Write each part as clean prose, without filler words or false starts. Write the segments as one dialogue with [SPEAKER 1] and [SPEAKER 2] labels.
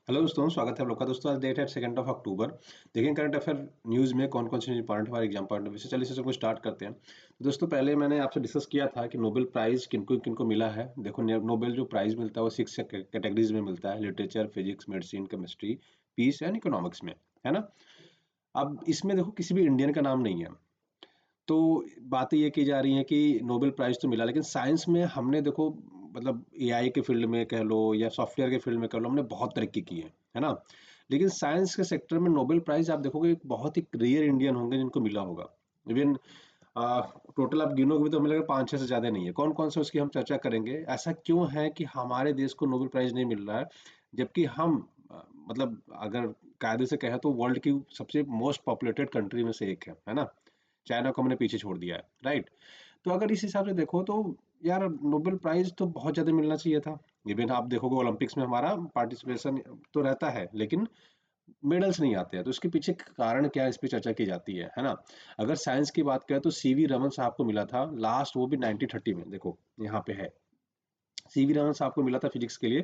[SPEAKER 1] Hello दोस्तों, स्वागत है आप लोग का। दोस्तों, आज डेट है 2 अक्टूबर। देखिए करंट अफेयर न्यूज़ में कौन कौन से इंपॉर्टेंट हमारे एग्जाम पॉइंट ऑफ व्यू से। चलिए सबको स्टार्ट करते हैं। तो दोस्तों, पहले मैंने आपसे डिस्कस किया था कि नोबेल प्राइज़ किनको किनको मिला है। देखो, नोबेल जो प्राइज़ मिलता है वो 6 कैटेगरीज में मिलता है: literature, physics, medicine, chemistry, peace and economics में, है ना। अब इसमें देखो किसी भी इंडियन का नाम नहीं है। तो बातें ये की जा रही हैं कि नोबेल प्राइज़ तो मिला, लेकिन साइंस में हमने देखो, मतलब एआई के फील्ड में कह लो या सॉफ्टवेयर के फील्ड में कह लो, हमने बहुत तरक्की की है ना। लेकिन साइंस के सेक्टर में नोबेल प्राइज़ आप देखोगे बहुत ही रेयर इंडियन होंगे जिनको मिला होगा। इवन टोटल आप गिनोगे तो हमें लगेगा 5-6 से ज़्यादा नहीं है। कौन कौन से, उसकी हम चर्चा करेंगे। ऐसा क्यों है कि हमारे देश को नोबेल प्राइज़ नहीं मिल रहा है, जबकि हम मतलब अगर कायदे से कहें तो वर्ल्ड की सबसे मोस्ट पॉपुलेटेड कंट्री में से एक है ना। चाइना को हमने पीछे छोड़ दिया है, राइट। तो अगर इस हिसाब से देखो तो यार नोबेल प्राइज तो बहुत ज्यादा मिलना चाहिए था। इवन आप देखोगे ओलंपिक्स में हमारा पार्टिसिपेशन तो रहता है, लेकिन मेडल्स नहीं आते हैं। तो इसके पीछे कारण क्या है, इस पे चर्चा की जाती है ना। अगर साइंस की बात करें तो सीवी रमन साहब को मिला था लास्ट, वो भी 1930 में। देखो यहाँ पे है, सीवी रमन साहब को मिला था फिजिक्स के लिए।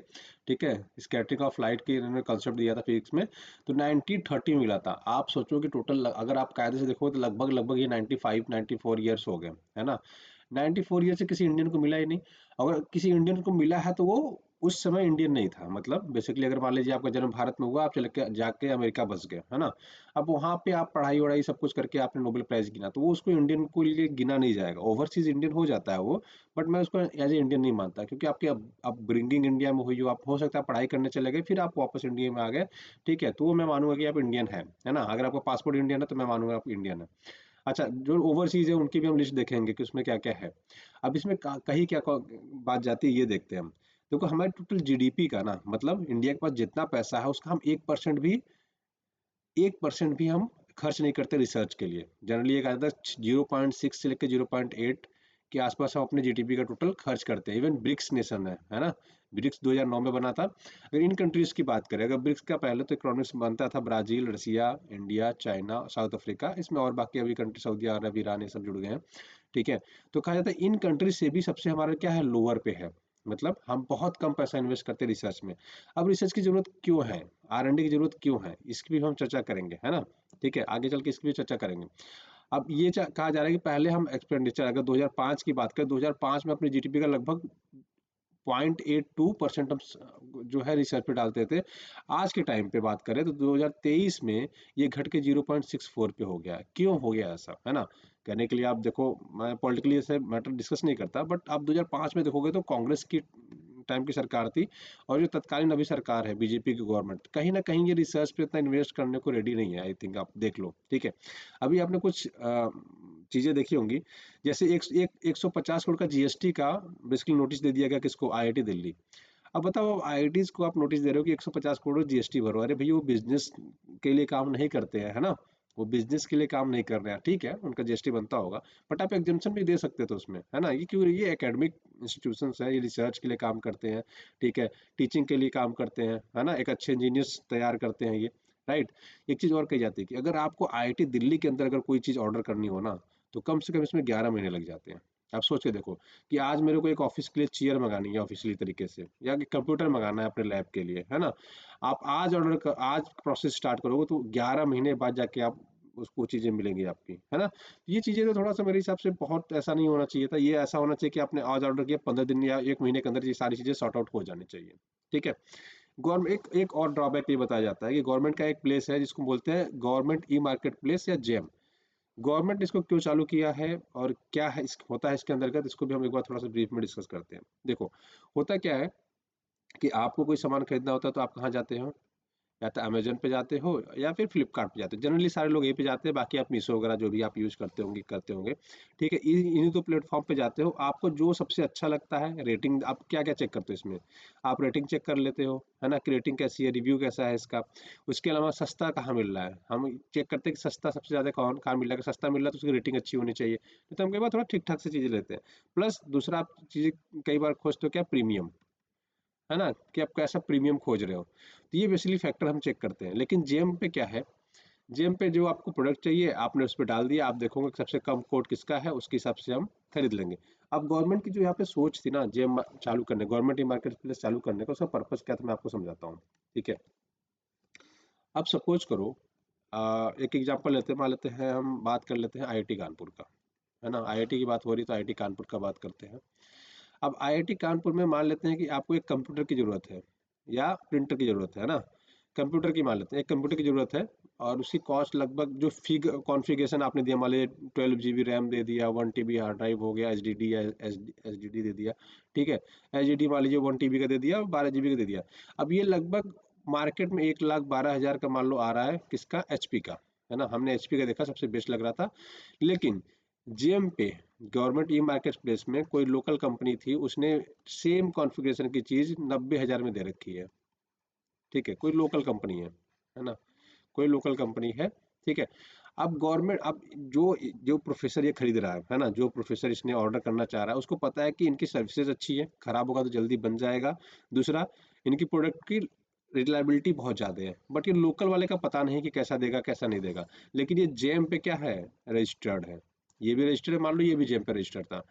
[SPEAKER 1] ठीक है, स्कैटरिंग ऑफ लाइट की इन्होंने कंसेप्ट दिया था फिजिक्स में। तो 1930 में मिला था। आप सोचो कि टोटल अगर आप कायदे से देखो तो लगभग लगभग ये 95-94 ईयर्स हो गए, है ना। 94 ईयर से किसी इंडियन को मिला ही नहीं। अगर किसी इंडियन को मिला है तो वो उस समय इंडियन नहीं था। मतलब बेसिकली अगर मान लीजिए आपका जन्म भारत में हुआ, आप चले के जाके अमेरिका बस गए, है ना। अब वहाँ पे आप पढ़ाई वढ़ाई सब कुछ करके आपने नोबेल प्राइज गिना, तो वो उसको इंडियन को लिए गिना नहीं जाएगा। ओवरसीज इंडियन हो जाता है वो, बट मैं उसको एज ए इंडियन नहीं मानता, क्योंकि आपकी अब ब्रिंगिंग इंडिया में हुई हो, आप हो सकता है पढ़ाई करने चले गए फिर आप वापस इंडिया में आ गए। ठीक है, तो वो मैं मानूंगा कि आप इंडियन है ना। अगर आपका पासपोर्ट इंडियन है तो मैं मानूंगा आप इंडियन है। अच्छा, जो ओवरसीज है उनकी भी हम लिस्ट देखेंगे कि उसमें क्या क्या है। अब इसमें कहीं क्या बात जाती है, ये देखते हैं हम। देखो हमारे टोटल जीडीपी का ना, मतलब इंडिया के पास जितना पैसा है उसका हम 1% भी हम खर्च नहीं करते रिसर्च के लिए। जनरली ये कहा जाता है 0.6 से लेकर 0.8 के आसपास हम अपने जीडीपी का टोटल खर्च करते हैं। इवन ब्रिक्स नेशन है ना। ब्रिक्स 2009 में बना था। अगर इन कंट्रीज की बात करें, अगर ब्रिक्स का पहले तो इकोनॉमिक्स बनता था ब्राजील, रसिया, इंडिया, चाइना, साउथ अफ्रीका, इसमें और बाकी अभी कंट्री सऊदी अरब, ईरान, ये सब जुड़ गए हैं। ठीक है, तो कहा जाता है इन कंट्रीज से भी सबसे हमारा क्या है, लोअर पे है। मतलब हम बहुत कम पैसा इन्वेस्ट करते हैं रिसर्च में। अब रिसर्च की जरूरत क्यों है, आर&डी की जरूरत क्यों है, इसकी भी हम चर्चा करेंगे, है ना। ठीक है, आगे चल के इसकी भी चर्चा करेंगे। अब ये कहा जा रहा है कि पहले हम एक्सपेंडिचर, अगर 2005 की बात करें, 2005 में अपनी जीडीपी का लगभग 0.82% हम जो है रिसर्च पे डालते थे। आज के टाइम पे बात करें तो 2023 में ये घट के 0.64 पे हो गया है। क्यों हो गया ऐसा, है ना। कहने के लिए आप देखो, मैं पॉलिटिकली ऐसे मैटर डिस्कस नहीं करता, बट आप 2005 में देखोगे तो कांग्रेस की टाइम की सरकार थी, और जो तत्कालीन अभी सरकार है बीजेपी की गवर्नमेंट, कहीं ना कहीं ये रिसर्च पे इतना इन्वेस्ट करने को रेडी नहीं है। आई थिंक आप देख लो। ठीक है, अभी आपने कुछ चीजें देखी होंगी, जैसे 150 करोड़ का जीएसटी का बेसिकली नोटिस दे दिया गया किसको, आईआईटी दिल्ली। अब बताओ, आईआईटीज को आप नोटिस दे रहे हो कि 150 करोड़ जीएसटी भरो। अरे भैया, वो बिजनेस के लिए काम नहीं करते हैं, है ना। वो बिजनेस के लिए काम नहीं कर रहे हैं, ठीक है, उनका जीएसटी बनता होगा, बट आप एग्जाम्पशन भी दे सकते थे उसमें, है ना। ये क्यों, ये एकेडमिक इंस्टीट्यूशन है, ये रिसर्च के लिए काम करते हैं। ठीक है, टीचिंग के लिए काम करते हैं, है ना, एक अच्छे इंजीनियर्स तैयार करते हैं ये, राइट। एक चीज और कही जाती है कि अगर आपको आईआईटी दिल्ली के अंदर अगर कोई चीज ऑर्डर करनी हो ना, तो कम से कम इसमें 11 महीने लग जाते हैं। आप सोच के देखो कि आज मेरे को एक ऑफिस के लिए चेयर मंगानी है ऑफिशियली तरीके से, या कि कंप्यूटर मंगाना है अपने लैब के लिए, है ना। आप आज प्रोसेस स्टार्ट करोगे तो 11 महीने बाद जाके आप उसको चीजें मिलेंगी आपकी, है ना। तो ये चीजें तो थोड़ा सा मेरे हिसाब से बहुत ऐसा नहीं होना चाहिए था। ये ऐसा होना चाहिए कि आपने आज ऑर्डर किया, 15 दिन या 1 महीने के अंदर ये सारी चीजें सॉर्ट आउट हो जानी चाहिए। ठीक है। गवर्नमेंट एक और ड्रॉबैक ये बताया जाता है कि गवर्नमेंट का एक प्लेस है जिसको बोलते हैं गवर्नमेंट ई मार्केट प्लेस या जेम। गवर्नमेंट इसको क्यों चालू किया है और क्या है इस होता है इसके अंतर्गत, इसको भी हम एक बार थोड़ा सा ब्रीफ में डिस्कस करते हैं। देखो, होता क्या है कि आपको कोई सामान खरीदना होता है तो आप कहाँ जाते हो, या तो अमेजन पे जाते हो या फिर फ्लिपकार्ट पे जाते हो। जनरली सारे लोग यहीं पे जाते हैं, बाकी आप मीशो वगैरह जो भी आप यूज करते होंगे। ठीक है, इन्हीं तो प्लेटफॉर्म पे जाते हो। आपको जो सबसे अच्छा लगता है, रेटिंग आप क्या क्या चेक करते हो इसमें, आप रेटिंग चेक कर लेते हो, है ना, कि रेटिंग कैसी है, रिव्यू कैसा है इसका। उसके अलावा सस्ता कहाँ मिल रहा है, हम चेक करते हैं कि सस्ता सबसे ज्यादा कौन कहाँ मिल रहा है। अगर सस्ता मिल रहा है तो उसकी रेटिंग अच्छी होनी चाहिए, नहीं तो हम कई बार थोड़ा ठीक ठाक से चीजें लेते हैं। प्लस दूसरा आप चीजें कई बार खोजते हो क्या, प्रीमियम, है ना, कि आप कैसा प्रीमियम खोज रहे हो। तो ये बेसिकली फैक्टर हम चेक करते हैं। लेकिन जेम पे क्या है, जेम पे जो आपको प्रोडक्ट चाहिए आपने उस पर डाल दिया, आप देखोगे कि सबसे कम कोट किसका है, उसके हिसाब से हम खरीद लेंगे। अब गवर्नमेंट की जो यहाँ पे सोच थी ना जेम चालू करने, गवर्नमेंट ई मार्केट प्लेस चालू करने का, उसका पर्पस क्या था मैं आपको समझाता हूँ। ठीक है, अब सपोज करो, एक एग्जांपल लेते हैं, मान लेते हैं हम बात कर लेते हैं आईआईटी कानपुर का, है ना। आईआईटी की बात हो रही तो आईआईटी कानपुर का बात करते हैं। अब आईआईटी कानपुर में मान लेते हैं कि आपको एक कंप्यूटर की ज़रूरत है या प्रिंटर की ज़रूरत है ना। कंप्यूटर की मान लेते हैं, एक कंप्यूटर की ज़रूरत है और उसकी कॉस्ट लगभग जो फिग कॉन्फ़िगरेशन आपने दिया, मान लीजिए 12 जीबी रैम दे दिया, 1 टीबी हार्ड ड्राइव हो गया, एचडीडी या एसडीडी दे दिया, ठीक है। एचडीडी मान लीजिए 1 टीबी का दे दिया, 12 जीबी का दे दिया। अब ये लगभग मार्केट में 1,12,000 का मान लो आ रहा है, किसका, एचपी का, है ना। हमने एचपी का देखा, सबसे बेस्ट लग रहा था। लेकिन जेएम पे, गवर्नमेंट ई मार्केट प्लेस में कोई लोकल कंपनी थी, उसने सेम कॉन्फ़िगरेशन की चीज़ 90,000 में दे रखी है, ठीक है। कोई लोकल कंपनी है ना, कोई लोकल कंपनी ठीक है। अब गवर्नमेंट, अब जो जो प्रोफेसर ये खरीद रहा है ना, जो प्रोफेसर इसने ऑर्डर करना चाह रहा है, उसको पता है कि इनकी सर्विसेज अच्छी है, खराब होगा तो जल्दी बन जाएगा। दूसरा, इनकी प्रोडक्ट की रिलायबिलिटी बहुत ज़्यादा है। बट ये लोकल वाले का पता नहीं कि कैसा देगा कैसा नहीं देगा। लेकिन ये जेम पे क्या है, रजिस्टर्ड है, ये भी रजिस्टर्ड है, मान लो ये भी जेम पे रजिस्टर्ड था।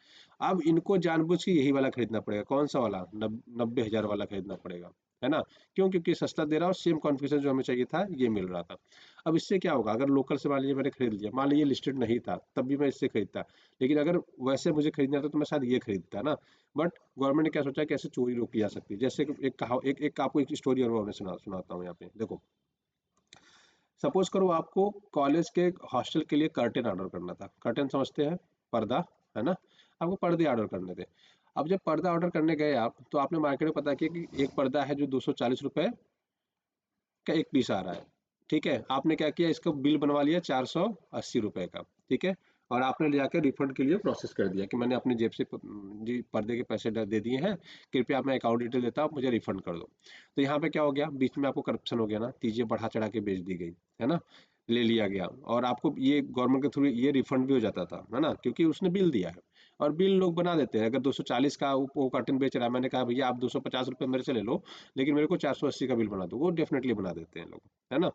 [SPEAKER 1] अब इनको जानबूझ के यही वाला खरीदना पड़ेगा, कौन सा वाला, 90,000 वाला खरीदना पड़ेगा, है ना। क्यों, क्योंकि सस्ता दे रहा है और सेम कॉन्फ़िगरेशन जो हमें चाहिए था ये मिल रहा था। अब इससे क्या होगा, अगर लोकल से मान लीजिए मैंने खरीद लिया, मान लीजिए लिस्टेड नहीं था तब भी मैं इससे खरीदता, लेकिन अगर वैसे मुझे खरीदना था तो मैं शायद ये खरीदता ना। बट गवर्नमेंट ने क्या सोचा कि ऐसे चोरी रोकी जा सकती है। जैसे कि एक कहा, एक आपको एक स्टोरी और मैं सुनाता हूँ यहाँ पे, देखो। सपोज करो आपको कॉलेज के हॉस्टल के लिए कर्टेन ऑर्डर करना था। कर्टेन समझते हैं, पर्दा, है ना। आपको पर्दे ऑर्डर करने थे। अब जब पर्दा ऑर्डर करने गए आप, तो आपने मार्केट में पता किया कि एक पर्दा है जो 240 रुपये का एक पीस आ रहा है, ठीक है। आपने क्या किया, इसका बिल बनवा लिया 480 रुपये का, ठीक है। और आपने ले जाकर रिफंड के लिए प्रोसेस कर दिया कि मैंने अपनी जेब से जी पर्दे के पैसे दे दिए हैं, कृपया मैं अकाउंट डिटेल देता हूँ, आप मुझे रिफंड कर दो। तो यहाँ पे क्या हो गया, बीच में आपको करप्शन हो गया ना, चीज़ें बढ़ा चढ़ा के बेच दी गई, है ना, ले लिया गया। और आपको ये गवर्नमेंट के थ्रू ये रिफंड भी हो जाता था, है ना, क्योंकि उसने बिल दिया है। और बिल लोग बना देते हैं, अगर 240 का वो कार्टन बेच रहा है, मैंने कहा भैया आप 250 रुपये मेरे से ले लो, लेकिन मेरे को 480 का बिल बना दो, वो डेफिनेटली बना देते हैं लोग, है ना।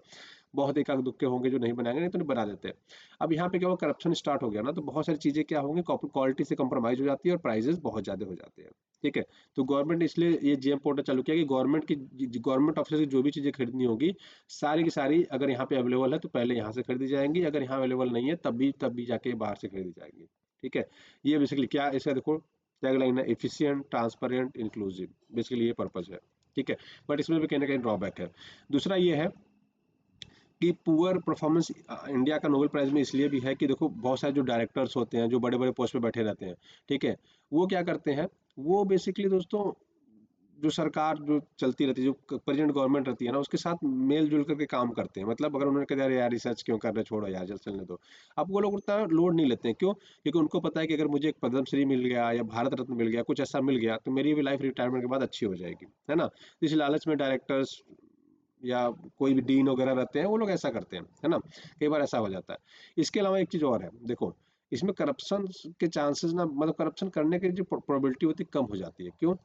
[SPEAKER 1] बहुत एकाध दुक्के होंगे जो नहीं बनाएंगे, नहीं तो नहीं बना देते हैं। अब यहाँ पे क्या हुआ, करप्शन स्टार्ट हो गया ना, तो बहुत सारी चीजें क्या होंगी, क्वालिटी से कंप्रोमाइज हो जाती है और प्राइजेस बहुत ज्यादा हो जाते हैं, ठीक है। तो गवर्नमेंट ने इसलिए ये जेम पोर्टल चालू किया कि गवर्नमेंट ऑफिस की जो भी चीजें खरीदनी होगी, सारी की सारी अगर यहाँ पे अवेलेबल है तो पहले यहाँ से खरीदी जाएंगी, अगर यहाँ अवेलेबल नहीं है तब भी जाके बाहर से खरीदी जाएंगी, ठीक है। ये बेसिकली क्या, इसका देखो टैगलाइन है, एफिशिएंट, ट्रांसपेरेंट, इंक्लूसिव, बेसिकली ये पर्पज है, ठीक है। बट इसमें भी कहीं ना कहीं ड्रॉबैक है। दूसरा ये है कि पुअर परफॉर्मेंस इंडिया का नोबेल प्राइज में इसलिए भी है कि देखो बहुत सारे जो डायरेक्टर्स होते हैं, जो बड़े बड़े पोस्ट पे बैठे रहते हैं, ठीक है। वो क्या करते हैं, वो बेसिकली दोस्तों, जो सरकार जो चलती रहती है, जो प्रेजेंट गवर्नमेंट रहती है ना, उसके साथ मेल जुल करके काम करते हैं। मतलब अगर उन्होंने कहा यार रिसर्च क्यों कर रहे, छोड़ो यार, जल्द चलने दो। अब वो लोग उतना लोड नहीं लेते हैं, क्यों, क्योंकि उनको पता है कि अगर मुझे एक पद्मश्री मिल गया या भारत रत्न मिल गया, कुछ ऐसा मिल गया, तो मेरी भी लाइफ रिटायरमेंट के बाद अच्छी हो जाएगी, है ना। इस लालच में डायरेक्टर्स या कोई भी डीन वगैरह रहते हैं, वो लोग ऐसा करते हैं, है ना। कई बार ऐसा हो जाता है। इसके अलावा एक चीज़ और है, देखो, इसमें करप्शन के चांसेस ना, मतलब करप्शन करने की जो प्रोबेबिलिटी होती है कम हो जाती है। क्यों,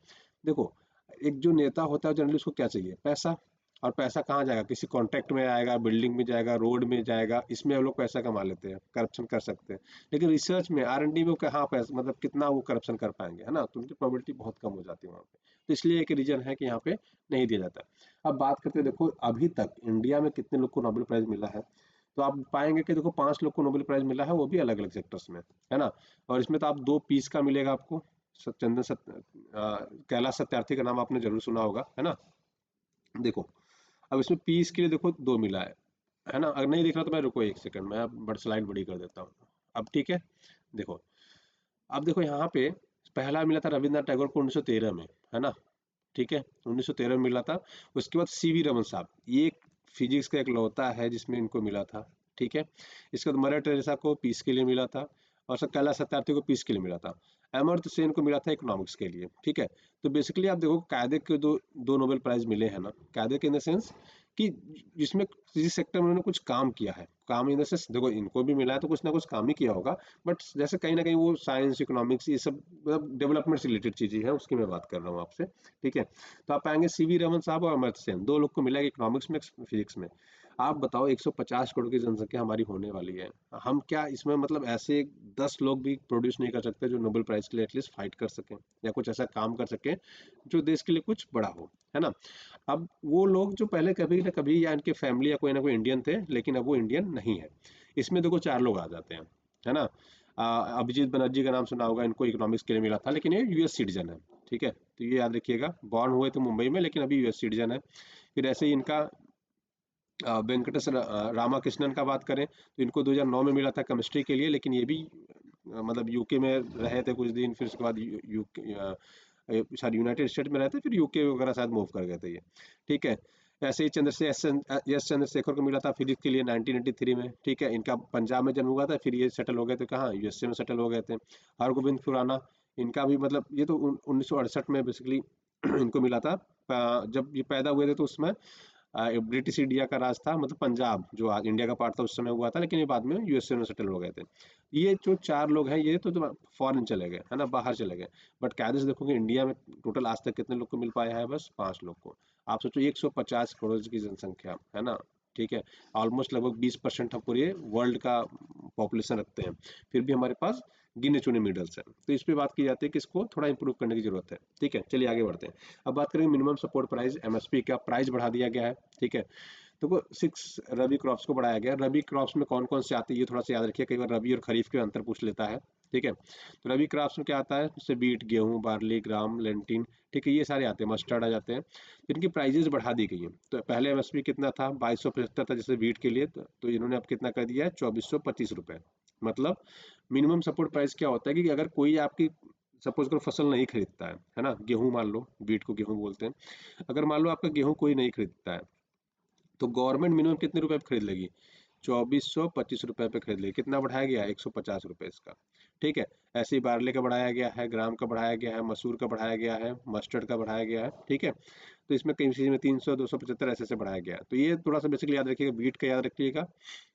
[SPEAKER 1] देखो, एक जो नेता होता है जनरली उसको क्या चाहिए, पैसा। और पैसा कहाँ जाएगा, किसी कॉन्ट्रैक्ट में आएगा, बिल्डिंग में जाएगा, रोड में जाएगा, इसमें हम लोग पैसा कमा लेते हैं, करप्शन कर सकते हैं। लेकिन रिसर्च में, R&D में वो कहाँ पैसा, मतलब कितना वो करप्शन कर पाएंगे, है ना। तो उनकी प्रोबेबिलिटी बहुत कम हो जाती है वहाँ पे। तो इसलिए एक रीजन है कि यहाँ पे नहीं दिया जाता। अब बात करते हैं, देखो अभी तक इंडिया में कितने लोग को नोबेल प्राइज मिला है, तो आप पाएंगे कि देखो 5 लोग को नोबेल प्राइज मिला है, वो भी अलग अलग सेक्टर्स में, है ना। और इसमें तो आप 2 पीस का मिलेगा आपको, चंदन कैलाश सत्यार्थी का नाम आपने जरूर सुना होगा, है ना। देखो, अब इसमें पीस के लिए देखो 2 मिला है ना। अगर नहीं दिख रहा तो मैं, रुको एक सेकंड, मैं बड़ स्लाइड बड़ी कर देता हूँ। अब ठीक है, देखो, अब देखो यहाँ पे पहला मिला था रविंद्रनाथ टैगोर को 1913 में, है ना, ठीक है, 1913 में मिला था। उसके बाद सीवी रमन साहब, ये फिजिक्स का एक लौता है जिसमें इनको मिला था, ठीक है। इसके बाद मदर टेरेसा को पीस के लिए मिला था, और सर कैलाश सत्यार्थी को पीस के लिए मिला था। अमर्त्य सेन को मिला था इकोनॉमिक्स के लिए, ठीक है। तो बेसिकली आप देखो कायदे के दो दो नोबेल प्राइज मिले हैं ना, कायदे के इन द सेंस कि जिसमें जिस सेक्टर में उन्होंने कुछ काम किया है, काम इन द सेंस, देखो इनको भी मिला है तो कुछ ना कुछ काम ही किया होगा। बट जैसे कहीं ना कहीं वो साइंस, इकोनॉमिक्स, ये सब मतलब डेवलपमेंट से रिलेटेड चीजें हैं, उसकी मैं बात कर रहा हूँ आपसे, ठीक है। तो आप पाएंगे सीवी रमन साहब और अमर्त्य सेन, 2 लोग को मिला है इकोनॉमिक्स में, फिजिक्स में। आप बताओ 150 करोड़ की जनसंख्या हमारी होने वाली है, हम क्या इसमें मतलब ऐसे 10 लोग भी प्रोड्यूस नहीं कर सकते जो नोबेल प्राइज के लिए एटलीस्ट फाइट कर सकें या कुछ ऐसा काम कर सकें जो देश के लिए कुछ बड़ा हो, है ना। अब वो लोग जो पहले कभी ना कभी या इनके फैमिली या कोई ना कोई इंडियन थे, लेकिन अब वो इंडियन नहीं है। इसमें देखो 4 लोग आ जाते हैं, है ना। अभिजीत बनर्जी का नाम सुना होगा, इनको इकोनॉमिक्स के लिए मिला था, लेकिन ये यूएस सिटीजन है। ठीक है, तो ये याद रखिएगा, बॉर्न हुए थे मुंबई में लेकिन अभी यूएस सिटीजन है। फिर ऐसे ही इनका वेंकटेश रामाकृष्णन का बात करें तो इनको 2009 में मिला था केमिस्ट्री के लिए, लेकिन ये भी मतलब यूके में रहे थे कुछ दिन, फिर उसके बाद शायद यूनाइटेड स्टेट में रहते, फिर यूके वगैरह शायद मूव कर गए थे ये। ठीक है, ऐसे ही एस चंद्रशेखर को मिला था फिजिक्स के लिए 1983 में। ठीक है, इनका पंजाब में जन्म हुआ था, फिर ये सेटल हो गए थे कहाँ, यूएसए में सेटल हो गए थे। हरगोविंद खुराना, इनका भी मतलब ये तो 1968 में बेसिकली इनको मिला था। जब ये पैदा हुए थे तो उसमें ब्रिटिश इंडिया का राज था, मतलब पंजाब जो आज इंडिया का पार्ट था उस समय हुआ था, लेकिन ये बाद में यूएसए में सेटल हो गए थे। ये जो 4 लोग हैं ये तो फॉरेन चले गए, है ना, बाहर चले गए। बट कायदे से देखोगे इंडिया में टोटल आज तक कितने लोग को मिल पाया है, बस 5 लोग को। आप सोचो 150 करोड़ की जनसंख्या, है ना। ठीक है, ऑलमोस्ट लगभग 20% हम पूरे वर्ल्ड का पॉपुलेशन रखते हैं, फिर भी हमारे पास गिने चुने मिडल्स हैं। तो इस पे बात की जाती है कि इसको थोड़ा इंप्रूव करने की जरूरत है। ठीक है, चलिए आगे बढ़ते हैं। अब बात करेंगे मिनिमम सपोर्ट प्राइस, एमएसपी का प्राइस बढ़ा दिया गया है। ठीक है, देखो 6 रबी क्रॉप्स को बढ़ाया गया। रबी क्रॉप्स में कौन कौन से आते हैं ये थोड़ा सा याद रखिए, कई बार रबी और खरीफ के अंतर पूछ लेता है। ठीक है, तो रबी क्रॉप्स में क्या आता है, जैसे बीट, गेहूं, बार्ली, ग्राम, लेंटिन। ठीक है, ये सारे आते हैं, मस्टर्ड आ जाते हैं। इनकी प्राइजेस बढ़ा दी गई हैं। तो पहले एमएसपी कितना था, 2275 था जैसे बीट के लिए, तो इन्होंने अब कितना कर दिया है, 2425 रुपए। मतलब मिनिमम सपोर्ट प्राइस क्या होता है कि अगर कोई आपकी सपोज करो फसल नहीं खरीदता है ना, गेहूं मान लो, बीट को गेहूं बोलते हैं। अगर मान लो आपका गेहूं कोई नहीं खरीदता है, तो गवर्नमेंट मिनिमम कितने रुपए पे खरीद लेगी, 2425 रुपए पे खरीद लेगी। कितना बढ़ाया गया है, 150 रुपए इसका। ठीक है, ऐसे ही बार्ले का बढ़ाया गया है, ग्राम का बढ़ाया गया है, मसूर का बढ़ाया गया है, मस्टर्ड का बढ़ाया गया है। ठीक है, तो इसमें कई चीज में 300 275 ऐसे ऐसे बढ़ाया गया है। तो ये थोड़ा सा बेसिकली याद रखिएगा, बीट का याद रखिएगा,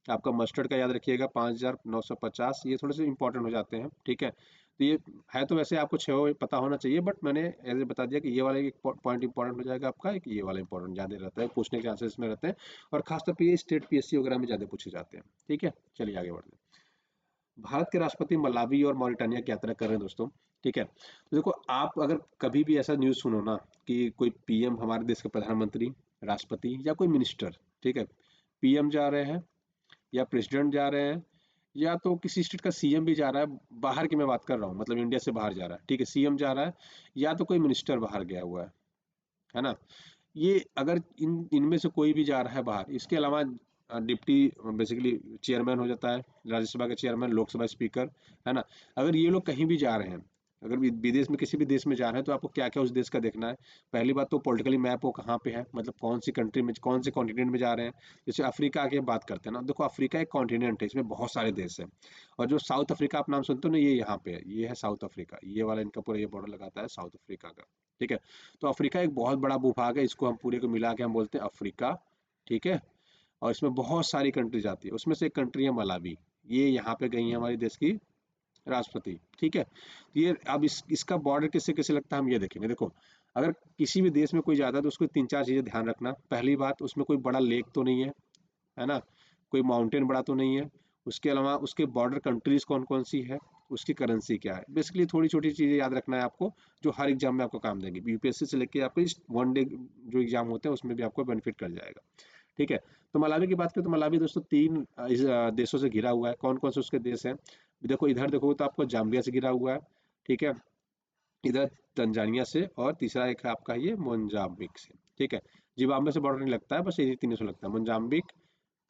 [SPEAKER 1] आपका मस्टर्ड का याद रखिएगा 5950, ये थोड़े से इंपॉर्टेंट हो जाते हैं। ठीक है, तो ये है तो वैसे आपको छः पता होना चाहिए, बट मैंने ऐसे बता दिया कि ये वाला एक पॉइंट इंपॉर्टेंट हो जाएगा आपका, एक ये वाला इंपॉर्टेंट ज़्यादा रहता है, पूछने के चांसेस में रहते हैं, और खासतौर पर ये स्टेट पीएससी वगैरह में ज़्यादा पूछे जाते हैं। ठीक है, चलिए आगे बढ़ते हैं। भारत के राष्ट्रपति मलावी और मॉरिटानिया की यात्रा कर रहे हैं दोस्तों। ठीक है, तो देखो आप अगर कभी भी ऐसा न्यूज़ सुनो ना कि कोई पीएम, हमारे देश के प्रधानमंत्री, राष्ट्रपति या कोई मिनिस्टर, ठीक है, पीएम जा रहे हैं या प्रेसिडेंट जा रहे हैं या तो किसी स्टेट का सीएम भी जा रहा है, बाहर की मैं बात कर रहा हूँ, मतलब इंडिया से बाहर जा रहा है। ठीक है, सीएम जा रहा है या तो कोई मिनिस्टर बाहर गया हुआ है ना। ये अगर इनमें से कोई भी जा रहा है बाहर, इसके अलावा डिप्टी बेसिकली चेयरमैन हो जाता है, राज्यसभा के चेयरमैन, लोकसभा स्पीकर, है ना। अगर ये लोग कहीं भी जा रहे हैं, अगर विदेश में किसी भी देश में जा रहे हैं, तो आपको क्या क्या उस देश का देखना है। पहली बात तो पॉलिटिकली मैप वो कहाँ पे है, मतलब कौन सी कंट्री में, कौन से कॉन्टिनेंट में जा रहे हैं। जैसे अफ्रीका की बात करते हैं ना, देखो अफ्रीका एक कॉन्टिनेंट है, इसमें बहुत सारे देश हैं। और जो साउथ अफ्रीका आप नाम सुनते हो ना, ये यहाँ पे है, ये है साउथ अफ्रीका, ये वाला इनका पूरा ये बॉर्डर लगाता है साउथ अफ्रीका का। ठीक है, तो अफ्रीका एक बहुत बड़ा भूभाग है, इसको हम पूरे को मिला के हम बोलते हैं अफ्रीका। ठीक है, और इसमें बहुत सारी कंट्रीज आती है, उसमें से एक कंट्री है मलावी। ये यहाँ पे गई है हमारे देश की राष्ट्रपति। ठीक है, तो ये अब इसका बॉर्डर किससे किससे लगता है हम ये देखेंगे। देखो अगर किसी भी देश में कोई जाता है तो उसको 3 4 चीजें ध्यान रखना। पहली बात, उसमें कोई बड़ा लेक तो नहीं है ना, कोई माउंटेन बड़ा तो नहीं है। उसके अलावा उसके बॉर्डर कंट्रीज कौन कौन सी है, उसकी करेंसी क्या है, बेसिकली थोड़ी छोटी चीजें याद रखना है आपको, जो हर एग्जाम में आपको काम देंगी, यूपीएससी से लेके आपको इस वन डे जो एग्जाम होते हैं उसमें भी आपको बेनिफिट कर जाएगा। ठीक है, तो मलावी की बात करें तो मलावी दोस्तों 3 देशों से घिरा हुआ है। कौन कौन से उसके देश हैं, देखो इधर देखो तो आपको जाम्बिया से घिरा हुआ है। ठीक है, इधर तंजानिया से, और तीसरा एक है आपका ये मोजाम्बिक से। ठीक है, जिम्बाब्वे से बॉर्डर नहीं लगता है, बस ये तीनों से लगता है, मोजाम्बिक,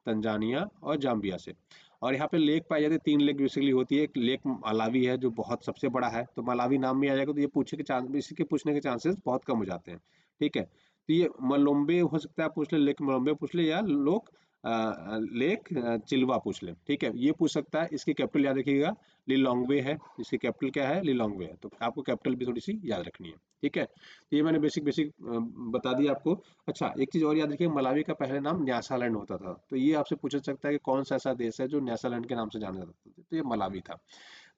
[SPEAKER 1] तंजानिया और जाम्बिया से। और यहाँ पे लेक पाई जाती है, 3 लेक बेसिकली होती है। एक लेक मलावी है जो बहुत सबसे बड़ा है, तो मलावी नाम में आ जाएगा तो ये पूछे के चांस, इसके पूछने के चांसेस बहुत कम हो जाते हैं। ठीक है, तो ये मलोम्बे हो सकता है, पूछ ले, लेक मलोम्बे पूछ ले, या लेक चिल्वा पूछ ले। ठीक है, ये पूछ सकता है। इसकी कैपिटल याद रखिएगा, लिलोंगवे है। इसकी कैपिटल क्या है, लिलोंगवे है, तो आपको कैपिटल भी थोड़ी सी याद रखनी है। ठीक है, तो ये मैंने बेसिक बेसिक बता दिया आपको। अच्छा, एक चीज और याद रखिए, मलावी का पहले नाम न्यासालैंड होता था। तो ये आपसे पूछा सकता है कि कौन सा ऐसा देश है जो न्यासालैंड के नाम से जाना जाता था, तो ये मलावी था।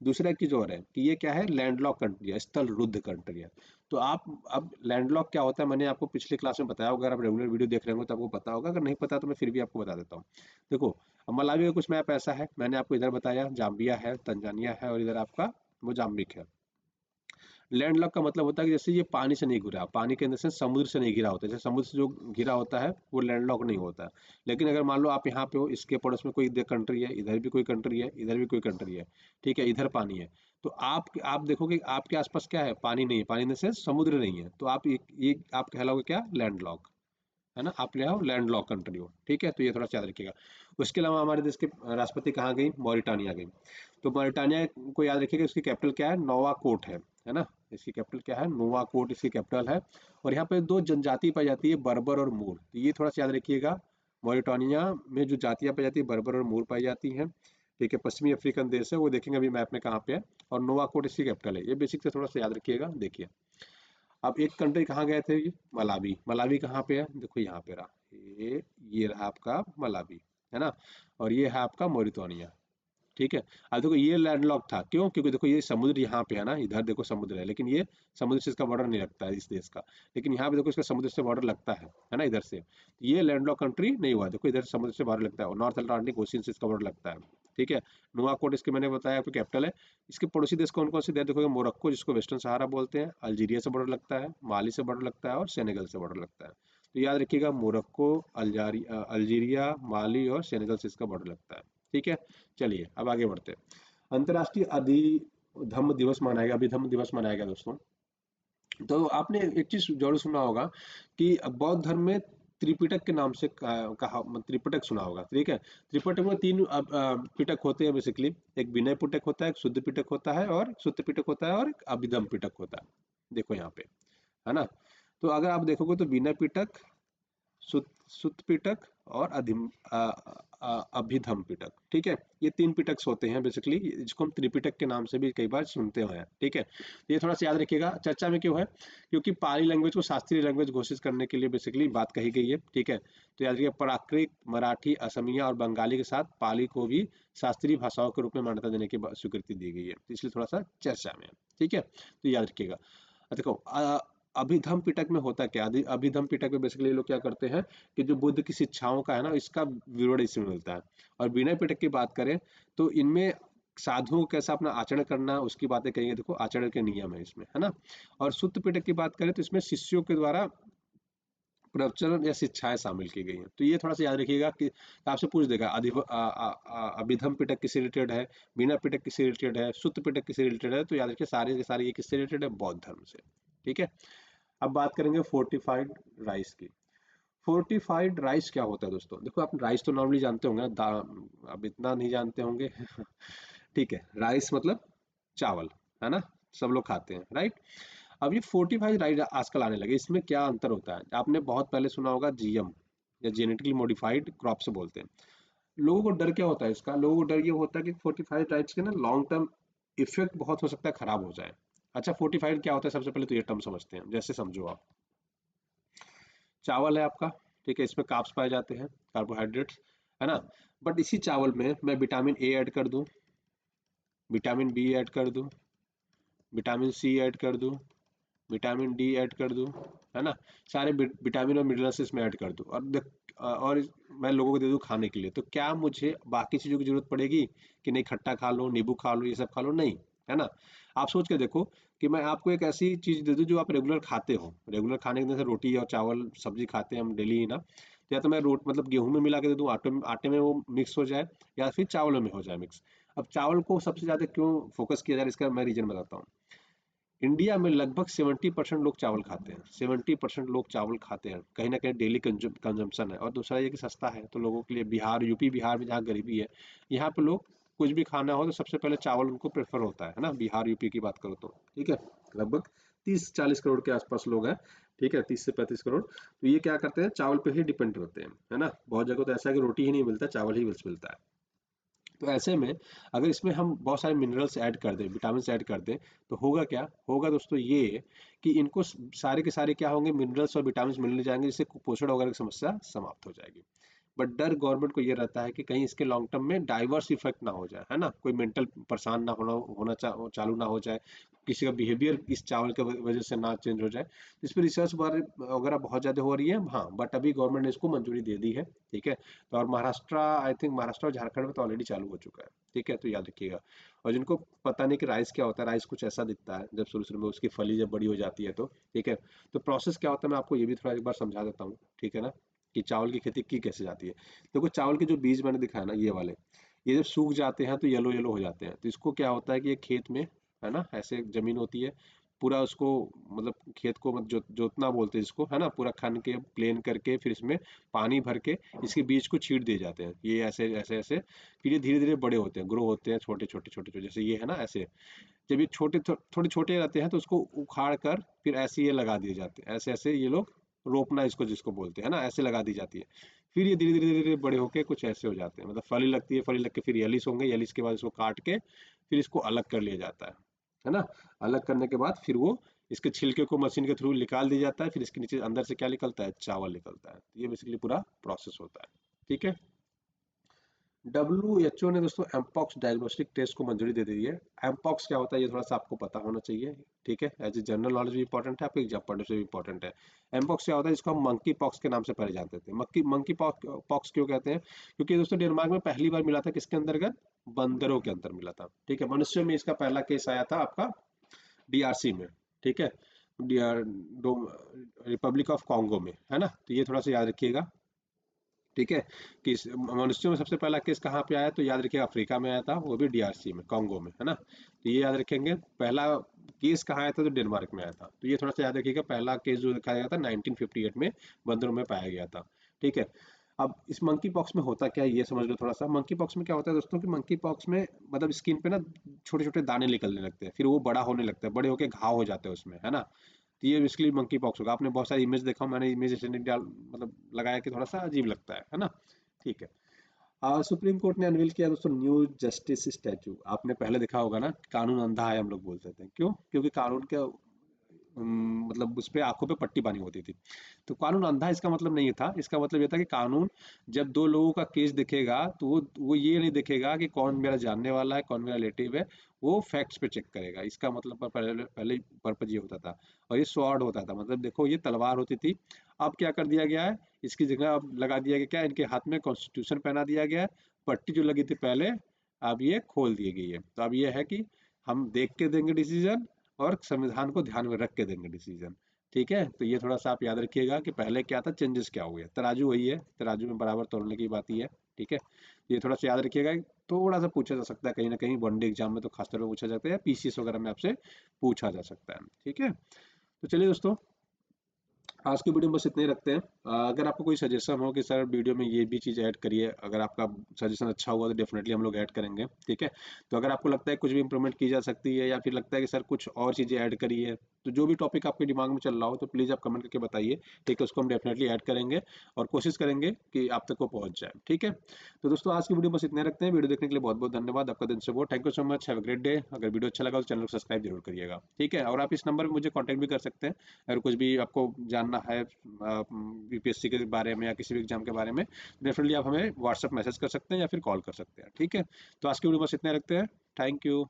[SPEAKER 1] दूसरा एक चीज और है कि ये क्या है, लैंडलॉक कंट्री है, स्थल रुद्ध कंट्री है। तो आप अब लैंडलॉक क्या होता है, मैंने आपको पिछले क्लास में बताया होगा, अगर आप रेगुलर वीडियो देख रहे हो तो आपको पता होगा, अगर नहीं पता तो मैं फिर भी आपको बता देता हूँ। देखो, अब मलावी का कुछ मैप ऐसा है, मैंने आपको इधर बताया जाम्बिया है, तंजानिया है, और इधर आपका मोजाम्बिक है। लैंडलॉक का मतलब होता है कि जैसे ये पानी से नहीं घिरा, पानी के अंदर से समुद्र से नहीं घिरा होता है, जैसे समुद्र से जो घिरा होता है वो लैंडलॉक नहीं होता है। लेकिन अगर मान लो आप यहाँ पे हो, इसके पड़ोस में कोई कंट्री है, इधर भी कोई कंट्री है, इधर भी कोई कंट्री है, ठीक है, इधर पानी है, तो आप देखोगे आपके आसपास क्या है, पानी नहीं है, पानी में से समुद्र नहीं है, तो आप ये आप कहलाओगे क्या, लैंडलॉक, है ना, आप ले आओ लैंड लॉक कंट्री हो, ठीक है, तो ये थोड़ा सा याद रखिएगा। उसके अलावा हमारे देश के राष्ट्रपति कहाँ गई, मॉरिटानिया गई। तो मॉरिटानिया को याद रखिएगा, इसकी कैपिटल क्या है, नोवा कोट है ना, इसकी कैपिटल क्या है, नोवा कोट इसकी कैपिटल है। और यहाँ पे दो जनजाति पाई जाती है, बर्बर और मूर, तो ये थोड़ा सा याद रखिएगा। मॉरिटानिया में जो जातियां पाई जाती है, बर्बर और मूर पाई जाती हैं, ठीक है, पश्चिमी अफ्रीकन देश है, वो देखेंगे अभी मैप में कहाँ पे है। और नोवा कोट इसकी कैपिटल है, ये बेसिक से थोड़ा सा याद रखिएगा। देखिए अब एक कंट्री कहाँ गए थे, ये मलावी, मलावी कहाँ पे है, देखो यहाँ पे रहा, ये रहा आपका मलावी, है ना, और ये है आपका मोरितानिया, ठीक है। अब देखो ये लैंडलॉक था, क्यों, क्योंकि देखो ये समुद्र यहाँ पे है ना, इधर देखो समुद्र है, लेकिन ये समुद्र से इसका बॉर्डर नहीं लगता है इस देश का। लेकिन यहाँ पे देखो इसका समुद्र से बॉर्डर लगता है ना, इधर से, तो ये लैंडलॉक कंट्री नहीं हुआ, देखो इधर समुद्र से बॉर्डर लगता है, और नॉर्थ अटलांटिक ओशियन से इसका बॉर्डर लगता है, ठीक है। नुआकोट इसके मैंने बताया आपको कैपिटल है। इसके पड़ोसी देश कौन कौन से देश देखोगे, मोरक्को जिसको वेस्टर्न सहारा बोलते हैं, अल्जीरिया से बॉर्डर लगता है, माली से बॉर्डर लगता है, और सेनेगल से बॉर्डर लगता है। तो याद रखिएगा, मोरक्को, अल्जीरिया, माली और सेनेगल से इसका बॉर्डर लगता है, ठीक है। चलिए अब आगे बढ़ते हैं। अंतर्राष्ट्रीय अधिधम्म दिवस मनाया गया, अभिधम्म दिवस मनाया गया दोस्तों। तो आपने एक चीज जरूर सुना होगा कि बौद्ध धर्म में त्रिपिटक के नाम से कहा, त्रिपिटक सुना होगा, ठीक है। त्रिपिटक में तीन पिटक होते हैं बेसिकली, एक विनय पिटक होता है, एक शुद्ध पिटक होता है, और सुत्त पिटक होता है, और एक अभिधम पिटक होता है, देखो यहाँ पे, है ना। तो अगर आप देखोगे तो विनय पिटक, सुत्त पिटक और अभिधम पिटक, ठीक है, ये तीन पिटक्स होते हैं बेसिकली, जिसको हम त्रिपिटक के नाम से भी कई बार सुनते हुए हैं, ठीक है। ये थोड़ा सा याद रखिएगा। चर्चा में क्यों है, क्योंकि पाली लैंग्वेज को शास्त्रीय लैंग्वेज घोषित करने के लिए बेसिकली बात कही गई है, ठीक है। तो याद रखिएगा, प्राकृत, मराठी, असमिया और बंगाली के साथ पाली को भी शास्त्रीय भाषाओं के रूप में मान्यता देने की स्वीकृति दी गई है, तो इसलिए थोड़ा सा चर्चा में है, ठीक है, तो याद रखिएगा। देखो अभिधम पिटक में होता क्या, अभिधम पिटक में बेसिकली लोग क्या करते हैं कि जो बुद्ध की शिक्षाओं का है ना, इसका विवरण इसमें मिलता है। और विनय पिटक की बात करें तो इनमें साधुओं को कैसा अपना आचरण करना उसकी बातें कहेंगे, देखो आचरण के नियम है इसमें, है ना। और सुत्त पिटक की बात करें तो इसमें शिष्यों के द्वारा प्रवचन या शिक्षाएं शामिल की गई हैं, तो ये थोड़ा सा याद रखिएगा कि आपसे पूछ देगा अभिधम पिटक किससे रिलेटेड है, बिना पिटक किससे रिलेटेड है, सुत्त पिटक किससे रिलेटेड है, तो याद रखिए सारे के सारे ये किससे रिलेटेड है, बौद्ध धर्म से, ठीक है। अब बात करेंगे फोर्टिफाइड राइस की। फोर्टिफाइड राइस क्या होता है दोस्तों, देखो आप राइस तो नॉर्मली जानते होंगे ना, अब इतना नहीं जानते होंगे ठीक है, राइस मतलब चावल, है ना, सब लोग खाते हैं, राइट। अब ये फोर्टिफाइड राइस आजकल आने लगे, इसमें क्या अंतर होता है, आपने बहुत पहले सुना होगा जीएम या जेनेटिकली मॉडिफाइड क्रॉप से बोलते हैं। लोगों को डर क्या होता है इसका, लोगों को डर ये होता है कि फोर्टिफाइड राइस के ना लॉन्ग टर्म इफेक्ट बहुत हो सकता है खराब हो जाए। अच्छा फोर्टिफाइड क्या होता है, सबसे पहले तो ये टर्म समझते हैं। जैसे समझो आप, चावल है आपका, ठीक है, इसमें कार्ब्स पाए जाते हैं, कार्बोहाइड्रेट्स, है ना। बट इसी चावल में मैं विटामिन ए ऐड कर दूं, विटामिन बी ऐड कर दूं, विटामिन सी ऐड कर दूं, विटामिन डी ऐड कर दूं, है ना, सारे विटामिन और मिनरल्स इसमें ऐड कर दूं, और मैं लोगों को दे दूं खाने के लिए, तो क्या मुझे बाकी चीज़ों की जरूरत पड़ेगी कि नहीं, खट्टा खा लो, नींबू खा लो, ये सब खा लो, नहीं, है ना। आप सोच के देखो कि मैं आपको एक ऐसी चीज़ दे दूं जो आप रेगुलर खाते हो, रेगुलर खाने के जैसे रोटी और चावल सब्जी खाते हैं हम डेली ही ना, तो या तो मैं रोट मतलब गेहूं में मिला के दे दूं, आटे में वो मिक्स हो जाए, या फिर चावलों में हो जाए मिक्स। अब चावल को सबसे ज़्यादा क्यों फोकस किया जाए, इसका मैं रीजन बताता हूँ। इंडिया में लगभग 70% लोग चावल खाते हैं, 70% लोग चावल खाते हैं, कहीं ना कहीं डेली कंजम्पशन है। और दूसरा ये कि सस्ता है, तो लोगों के लिए बिहार, यूपी बिहार में जहाँ गरीबी है, यहाँ पे लोग कुछ भी खाना हो तो सबसे पहले चावल उनको प्रेफर होता है ना, बिहार यूपी की बात करो तो, ठीक है। लगभग 30-40 करोड़ के आसपास लोग हैं, ठीक है, 30 से 35 करोड़, तो ये क्या करते हैं, चावल पे ही डिपेंड होते हैं, है ना। बहुत जगह तो ऐसा है कि रोटी ही नहीं मिलता, चावल ही मिलता है। तो ऐसे में अगर इसमें हम बहुत सारे मिनरल्स ऐड कर दें, विटामिन ऐड कर दें, तो होगा क्या, होगा दोस्तों ये कि इनको सारे के सारे क्या होंगे, मिनरल्स और विटामिन मिलने जाएंगे, जिससे कुपोषण वगैरह की समस्या समाप्त हो जाएगी। बट डर गवर्नमेंट को ये रहता है कि कहीं इसके लॉन्ग टर्म में डाइवर्स इफेक्ट ना हो जाए, है ना, कोई मेंटल परेशान ना चालू ना हो जाए, किसी का बिहेवियर इस चावल के वजह से ना चेंज हो जाए। इस पर रिसर्च वगैरह बहुत ज़्यादा हो रही है, हाँ, बट अभी गवर्नमेंट ने इसको मंजूरी दे दी है, ठीक है। तो और महाराष्ट्र, आई थिंक महाराष्ट्र और झारखंड में तो ऑलरेडी चालू हो चुका है, ठीक है, तो याद रखिएगा। और जिनको पता नहीं कि राइस क्या होता है, राइस कुछ ऐसा दिखता है जब शुरू शुरू में उसकी फली जब बड़ी हो जाती है तो, ठीक है। तो प्रोसेस क्या होता है मैं आपको ये भी थोड़ा एक बार समझा देता हूँ, ठीक है ना, कि चावल की खेती की कैसे जाती है। देखो चावल के जो बीज मैंने दिखाया ना, ये वाले, ये जब सूख जाते हैं तो येलो येलो हो जाते हैं, तो इसको क्या होता है कि ये खेत में, है ना, ऐसे जमीन होती है, पूरा उसको, मतलब खेत को जोतना बोलते हैं इसको, है ना, पूरा खन के प्लेन करके फिर इसमें पानी भर के इसके बीज को छींट दिए जाते हैं, ये ऐसे ऐसे ऐसे, फिर ये धीरे धीरे बड़े होते हैं, ग्रो होते हैं, छोटे छोटे छोटे छोटे, जैसे ये है ना ऐसे। जब ये थोड़े छोटे रहते हैं तो उसको उखाड़ कर फिर ऐसे ये लगा दिए जाते हैं, ऐसे ऐसे ये लोग रोपना इसको जिसको बोलते हैं ना, ऐसे लगा दी जाती है। फिर ये धीरे धीरे धीरे बड़े होके कुछ ऐसे हो जाते हैं, मतलब फली लगती है, फली लग के फिर यलिस होंगे, यलिस के बाद इसको काट के फिर इसको अलग कर लिया जाता है ना। अलग करने के बाद फिर वो इसके छिलके को मशीन के थ्रू निकाल दिया जाता है, फिर इसके नीचे अंदर से क्या निकलता है, चावल निकलता है। ये बेसिकली पूरा प्रोसेस होता है, ठीक है। WHO ने दोस्तों एमपॉक्स डायग्नोस्टिक टेस्ट को मंजूरी दे दी है। एमपॉक्स क्या होता है ये थोड़ा सा आपको पता होना चाहिए, ठीक है, एज ए जनरल नॉलेज भी इंपॉर्टेंट है, आपको एग्जाम पढ़ने से भी इंपॉर्टेंट है। एमपॉक्स क्या होता है, जिसको हम मंकी पॉक्स के नाम से पहले जानते थे। मंकी मंकी पॉक्स क्यों कहते हैं, क्योंकि दोस्तों डेनमार्क में पहली बार मिला था किसके अंतर्गत, बंदरों के अंदर मिला था, ठीक है। मनुष्य में इसका पहला केस आया था आपका DRC में, ठीक है, रिपब्लिक ऑफ कॉन्गो में, है ना, तो ये थोड़ा सा याद रखिएगा, ठीक है। कि मनुष्यों में सबसे पहला केस कहाँ पे आया, तो याद रखिए अफ्रीका में आया था, वो भी DRC में, कॉन्गो में, है ना, तो ये याद रखेंगे। पहला केस कहाँ आया था, तो डेनमार्क में आया था, तो ये थोड़ा सा याद रखिएगा। पहला केस जो दिखाया गया था 1958 में बंदरों में पाया गया था, ठीक है। अब इस मंकी पॉक्स में होता क्या है ये समझ लो थोड़ा सा। मंकी पॉक्स में क्या होता है दोस्तों, कि मंकी पॉक्स में मतलब स्किन पे ना छोटे छोटे दाने निकलने लगते हैं, फिर वो बड़ा होने लगता है, बड़े होके घाव हो जाते हैं उसमें, है ना। तो ये बेसिकली मंकी पॉक्स होगा। आपने बहुत सारी इमेज देखा, मैंने इमेज ऐसे नहीं डाल, मतलब लगाया कि थोड़ा सा अजीब लगता है ना, ठीक है। सुप्रीम कोर्ट ने अनवील किया दोस्तों न्यू जस्टिस स्टैचू। आपने पहले देखा होगा ना, कानून अंधा है हम लोग बोलते थे, क्यों, क्योंकि कानून के मतलब उस पे आंखों पे पट्टी बानी होती थी। तो कानून अंधा इसका मतलब नहीं था, इसका मतलब ये था कि कानून जब दो लोगों का केस देखेगा तो वो ये नहीं देखेगा कि कौन मेरा जानने वाला है, कौन मेरा रिलेटिव है, वो फैक्ट्स पे चेक करेगा। इसका मतलब पहले पहले पर्पज ये होता था। और ये स्वॉर्ड होता था, मतलब देखो ये तलवार होती थी। अब क्या कर दिया गया है, इसकी जगह अब लगा दिया गया, क्या इनके हाथ में कॉन्स्टिट्यूशन पहना दिया गया है। पट्टी जो लगी थी पहले, अब ये खोल दी गई है। तो अब ये है कि हम देख के देंगे डिसीजन और संविधान को ध्यान में रख के देंगे डिसीजन, ठीक है। तो ये थोड़ा सा आप याद रखिएगा कि पहले क्या था, चेंजेस क्या हुए। तराजू वही है, तराजू में बराबर तोलने की बात ही है, ठीक है। ये थोड़ा सा याद रखिएगा। थोड़ा सा पूछा जा सकता है कहीं ना कहीं वनडे एग्जाम में, तो खासतौर पर पूछा जाता है, PCS वगैरह में आपसे पूछा जा सकता है, ठीक है। तो चलिए दोस्तों, आज की वीडियो में बस इतने ही रखते हैं। अगर आपको कोई सजेशन हो कि सर वीडियो में ये भी चीज़ ऐड करिए, अगर आपका सजेशन अच्छा हुआ तो डेफिनेटली हम लोग ऐड करेंगे, ठीक है। तो अगर आपको लगता है कुछ भी इंप्रूवमेंट की जा सकती है, या फिर लगता है कि सर कुछ और चीज़ें ऐड करिए, तो जो भी टॉपिक आपके दिमाग में चल रहा हो तो प्लीज़ आप कमेंट करके बताइए, ठीक है। उसको हम डेफिनेटली ऐड करेंगे और कोशिश करेंगे कि आप तक वो पहुँच जाए, ठीक है। तो दोस्तों आज की वीडियो बस इतने रखते हैं। वीडियो देखने के लिए बहुत बहुत धन्यवाद, आपका दिन शुभ हो। Thank you so much, have a great day. अगर वीडियो अच्छा लगा तो चैनल को सब्सक्राइब जरूर करिएगा, ठीक है। और आप इस नंबर पर मुझे कॉन्टैक्ट भी कर सकते हैं अगर कुछ भी आपको जानना है UPSC के बारे में या किसी भी एग्जाम के बारे में। डेफिनेटली आप हमें व्हाट्सएप मैसेज कर सकते हैं या फिर कॉल कर सकते हैं, ठीक है। तो आज की वीडियो बस इतने रखते हैं। Thank you.